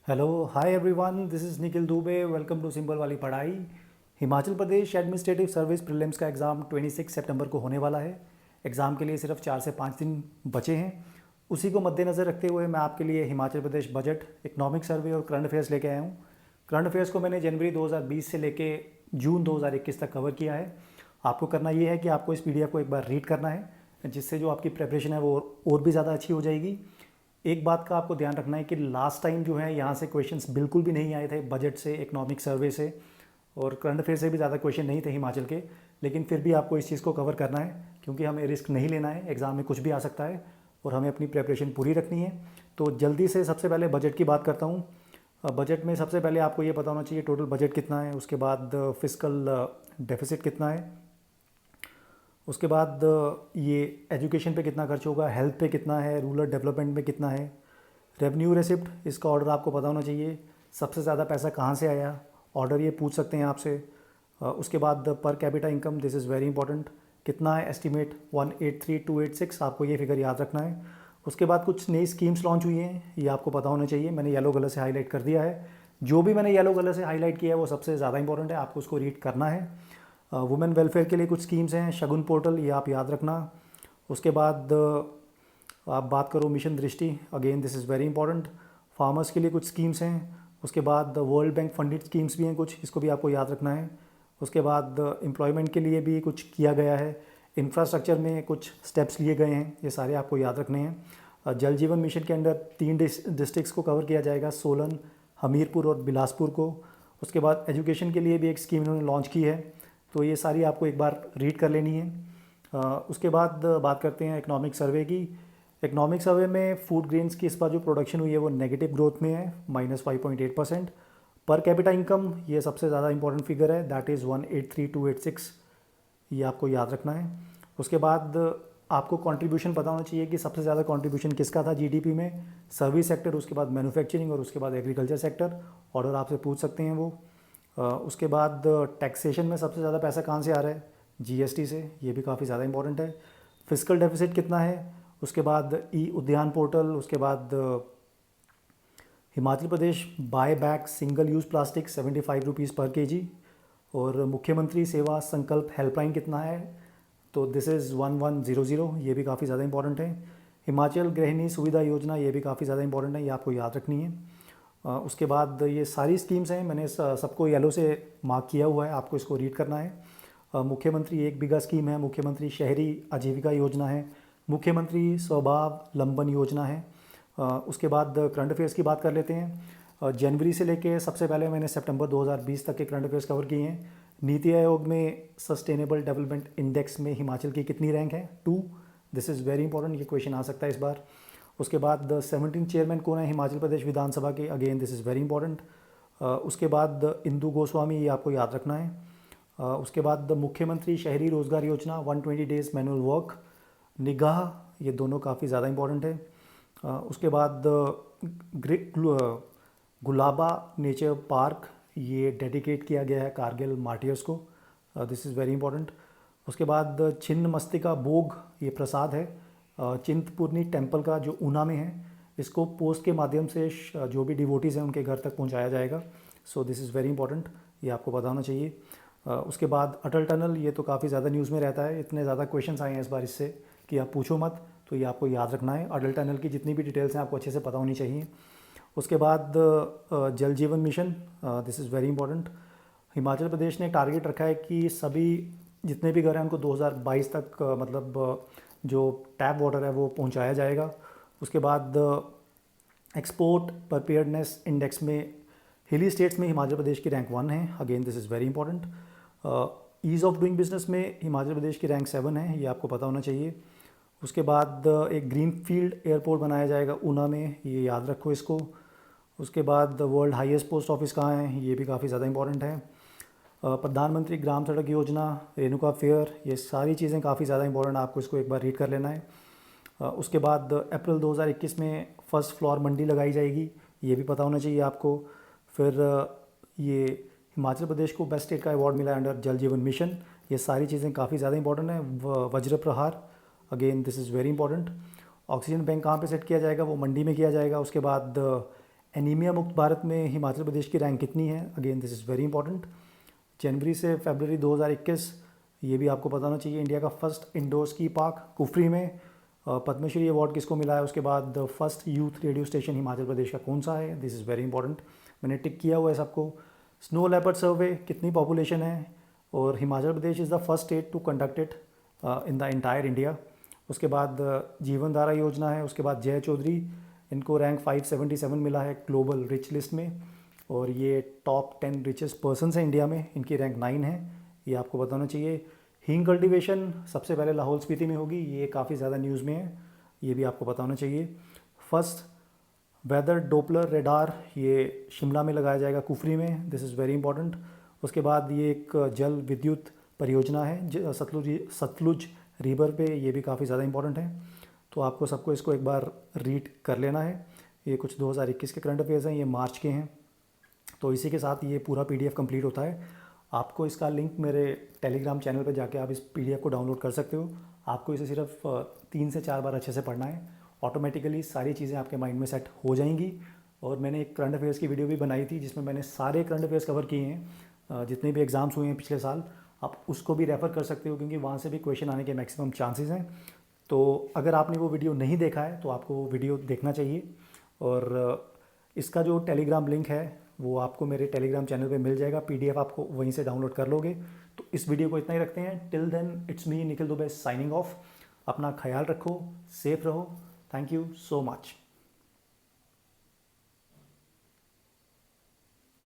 Hello hi everyone, this is Nikhil Dubey. Welcome to simple वाली पढ़ाई। Himachal Pradesh administrative service prelims का exam 26 सितंबर को होने वाला है। एग्ज़ाम के लिए सिर्फ 4 से 5 दिन बचे हैं। उसी को मद्देनज़र रखते हुए मैं आपके लिए Himachal Pradesh budget, economic survey और करंट अफेयर्स लेके आया हूँ। करंट अफेयर्स को मैंने जनवरी 2020 से लेके जून 2021 तक कवर किया है। आपको करना ये है कि आपको इस पीडीएफ को एक बार रीड करना है, जिससे जो आपकी प्रेपरेशन है वो और भी ज़्यादा अच्छी हो जाएगी। एक बात का आपको ध्यान रखना है कि लास्ट टाइम जो है यहाँ से क्वेश्चंस बिल्कुल भी नहीं आए थे, बजट से, इकोनॉमिक सर्वे से और करंट अफेयर से भी ज़्यादा क्वेश्चन नहीं थे हिमाचल के। लेकिन फिर भी आपको इस चीज़ को कवर करना है, क्योंकि हमें रिस्क नहीं लेना है। एग्ज़ाम में कुछ भी आ सकता है और हमें अपनी प्रेपरेशन पूरी रखनी है। तो जल्दी से सबसे पहले बजट की बात करता हूँ। बजट में सबसे पहले आपको ये पता होना चाहिए टोटल बजट कितना है, उसके बाद फिस्कल डेफिसिट कितना है, उसके बाद ये एजुकेशन पे कितना खर्च होगा, हेल्थ पे कितना है, रूरल डेवलपमेंट में कितना है, रेवेन्यू रेसिप्ट, इसका ऑर्डर आपको पता होना चाहिए। सबसे ज़्यादा पैसा कहाँ से आया, ऑर्डर ये पूछ सकते हैं आपसे। उसके बाद per capita income, this is very important, कितना है एस्टिमेट 183286, आपको ये फिगर याद रखना है। उसके बाद कुछ नई स्कीम्स लॉन्च हुई हैं, ये आपको पता होना चाहिए। मैंने येलो कलर से हाईलाइट कर दिया है। जो भी मैंने येलो कलर से हाईलाइट किया है वो सबसे ज़्यादा इंपॉर्टेंट है, आपको उसको रीड करना है। वुमेन वेलफेयर के लिए कुछ स्कीम्स हैं, शगुन पोर्टल, ये आप याद रखना। उसके बाद आप बात करो मिशन दृष्टि, again this is very important. Farmers के लिए कुछ स्कीम्स हैं। उसके बाद वर्ल्ड बैंक फंडेड स्कीम्स भी हैं कुछ, इसको भी आपको याद रखना है। उसके बाद एम्प्लॉयमेंट के लिए भी कुछ किया गया है। इंफ्रास्ट्रक्चर में कुछ स्टेप्स लिए गए हैं, ये सारे आपको याद रखने हैं। जल जीवन मिशन के अंडर 3 डिस्ट्रिक्ट्स को कवर किया जाएगा, सोलन, हमीरपुर और बिलासपुर को। उसके बाद एजुकेशन के लिए भी एक स्कीम इन्होंने लॉन्च की है, तो ये सारी आपको एक बार रीड कर लेनी है। उसके बाद बात करते हैं इकोनॉमिक सर्वे की। इकोनॉमिक सर्वे में फूड ग्रेन्स की इस बार जो प्रोडक्शन हुई है वो नेगेटिव ग्रोथ में है, -5.8%। पर कैपिटा इनकम, ये सबसे ज़्यादा इंपॉर्टेंट फिगर है, दैट इज़ 183286, ये आपको याद रखना है। उसके बाद आपको कंट्रीब्यूशन पता होना चाहिए कि सबसे ज़्यादा कंट्रीब्यूशन किसका था जीडीपी में, सर्विस सेक्टर, उसके बाद मैन्युफैक्चरिंग और उसके बाद एग्रीकल्चर सेक्टर। ऑर्डर आपसे पूछ सकते हैं वो। उसके बाद टैक्सेशन में सबसे ज़्यादा पैसा कहाँ से आ रहा है, जीएसटी से, ये भी काफ़ी ज़्यादा इंपॉर्टेंट है। फिजिकल डेफिसिट कितना है, उसके बाद ई उद्यान पोर्टल, उसके बाद Himachal Pradesh buy back single use plastic 75 rupees पर केजी। और मुख्यमंत्री सेवा संकल्प हेल्पलाइन कितना है, तो दिस इज़ 1100, ये भी काफ़ी ज़्यादा इंपॉर्टेंट है। हिमाचल गृहिणी सुविधा योजना, ये भी काफ़ी ज़्यादा इंपॉर्टेंट है, ये आपको याद रखनी है। उसके बाद ये सारी स्कीम्स हैं, मैंने सबको येलो से मार्क किया हुआ है, आपको इसको रीड करना है। मुख्यमंत्री 1 बीघा स्कीम है, मुख्यमंत्री शहरी आजीविका योजना है, मुख्यमंत्री स्वावलंबन योजना है। उसके बाद करंट अफेयर्स की बात कर लेते हैं। जनवरी से लेके सबसे पहले मैंने सितंबर 2020 तक के करंट अफेयर्स कवर किए हैं। नीति आयोग में सस्टेनेबल डेवलपमेंट इंडेक्स में हिमाचल की कितनी रैंक है, 2, दिस इज़ वेरी इंपॉर्टेंट, ये क्वेश्चन आ सकता है इस बार। उसके बाद 17 चेयरमैन कौन है हिमाचल प्रदेश विधानसभा के, again this is very important. उसके बाद इंदु गोस्वामी, ये आपको याद रखना है। उसके बाद मुख्यमंत्री शहरी रोजगार योजना 120 डेज मैनुअल वर्क, निगाह, ये दोनों काफ़ी ज़्यादा इंपॉर्टेंट है। उसके बाद गुलाबा नेचर पार्क, ये डेडिकेट किया गया है कारगिल मार्टियर्स को, दिस इज़ वेरी इंपॉर्टेंट। उसके बाद छिन्न मस्तिका भोग, ये प्रसाद है चिंतपूर्णी टेम्पल का जो ऊना में है, इसको पोस्ट के माध्यम से जो भी डिवोटीज़ हैं उनके घर तक पहुंचाया जाएगा। So this is very important, ये आपको पता होना चाहिए। उसके बाद अटल टनल, ये तो काफ़ी ज़्यादा न्यूज़ में रहता है, इतने ज़्यादा क्वेश्चंस आए हैं इस बार इससे कि आप पूछो मत, तो ये आपको याद रखना है। अटल टनल की जितनी भी डिटेल्स हैं आपको अच्छे से पता होनी चाहिए। उसके बाद Jal Jeevan mission, this is very important. Himachal Pradesh ने टारगेट रखा है कि सभी जितने भी घर हैं उनको 2022 तक मतलब जो टैप वाटर है वो पहुंचाया जाएगा। उसके बाद एक्सपोर्ट प्रिपेयर्डनेस इंडेक्स में हिली स्टेट्स में हिमाचल प्रदेश की रैंक 1 है, again this is very important. Ease of doing business में हिमाचल प्रदेश की रैंक 7 है, ये आपको पता होना चाहिए। उसके बाद एक ग्रीन फील्ड एयरपोर्ट बनाया जाएगा ऊना में, ये याद रखो इसको। उसके बाद वर्ल्ड हाईएस्ट पोस्ट ऑफिस कहाँ है, ये भी काफ़ी ज़्यादा इंपॉर्टेंट है। प्रधानमंत्री ग्राम सड़क योजना, रेणुका फेयर, ये सारी चीज़ें काफ़ी ज़्यादा इंपॉर्टेंट, आपको इसको एक बार रीड कर लेना है। उसके बाद अप्रैल 2021 में फर्स्ट फ्लोर मंडी लगाई जाएगी, ये भी पता होना चाहिए आपको। फिर ये हिमाचल प्रदेश को बेस्ट स्टेट का अवार्ड मिला है अंडर जल जीवन मिशन, ये सारी चीज़ें काफ़ी ज़्यादा इंपॉर्टेंट है। वज्र प्रहार, again this is very important. Oxygen bank कहाँ पे सेट किया जाएगा, वो मंडी में किया जाएगा। उसके बाद एनीमिया मुक्त भारत में हिमाचल प्रदेश की रैंक कितनी है? Again this is very important. जनवरी से फरवरी 2021, ये भी आपको पता होना चाहिए। इंडिया का first indoor ski park Kufri में। पद्मश्री अवार्ड किसको मिला है? उसके बाद the first youth radio station Himachal Pradesh का कौन सा है? दिस इज़ वेरी इंपॉर्टेंट, मैंने टिक किया हुआ है सबको। स्नो लेपर्ड सर्वे, कितनी पॉपुलेशन है? और Himachal Pradesh is the first state to conduct it in the entire India. उसके बाद जीवन धारा योजना है। उसके बाद जय चौधरी, इनको रैंक 577 मिला है ग्लोबल रिच लिस्ट में, और ये टॉप 10 रिचेस्ट पर्सनस हैं इंडिया में, इनकी रैंक 9 है, ये आपको बताना चाहिए। हींग कल्टीवेशन सबसे पहले लाहौल स्पीति में होगी, ये काफ़ी ज़्यादा न्यूज़ में है, ये भी आपको पता होना चाहिए। फर्स्ट वेदर डोपलर रेडार, ये शिमला में लगाया जाएगा कुफरी में, दिस इज़ वेरी इंपॉर्टेंट। उसके बाद ये एक जल विद्युत परियोजना है सतलुज रिवर पे, ये भी काफ़ी ज़्यादा इंपॉर्टेंट है। तो आपको सबको इसको एक बार रीड कर लेना है। ये कुछ 2021 के करंट अफेयर्स हैं, ये मार्च के हैं। तो इसी के साथ ये पूरा PDF कंप्लीट होता है। आपको इसका लिंक मेरे टेलीग्राम चैनल पे जाके आप इस PDF को डाउनलोड कर सकते हो। आपको इसे सिर्फ 3 से 4 बार अच्छे से पढ़ना है, ऑटोमेटिकली सारी चीज़ें आपके माइंड में सेट हो जाएंगी। और मैंने एक करंट अफेयर्स की वीडियो भी बनाई थी जिसमें मैंने सारे करंट अफेयर्स कवर किए हैं, जितने भी एग्ज़ाम्स हुए हैं पिछले साल, आप उसको भी रेफ़र कर सकते हो, क्योंकि वहाँ से भी क्वेश्चन आने के मैक्सिमम चांसेस हैं। तो अगर आपने वो वीडियो नहीं देखा है तो आपको वो वीडियो देखना चाहिए। और इसका जो टेलीग्राम लिंक है वो आपको मेरे टेलीग्राम चैनल पे मिल जाएगा, PDF आपको वहीं से डाउनलोड कर लोगे। तो इस वीडियो को इतना ही रखते हैं। Till then it's me Nikhil Dubey signing off. अपना ख्याल रखो, सेफ रहो। Thank you so much.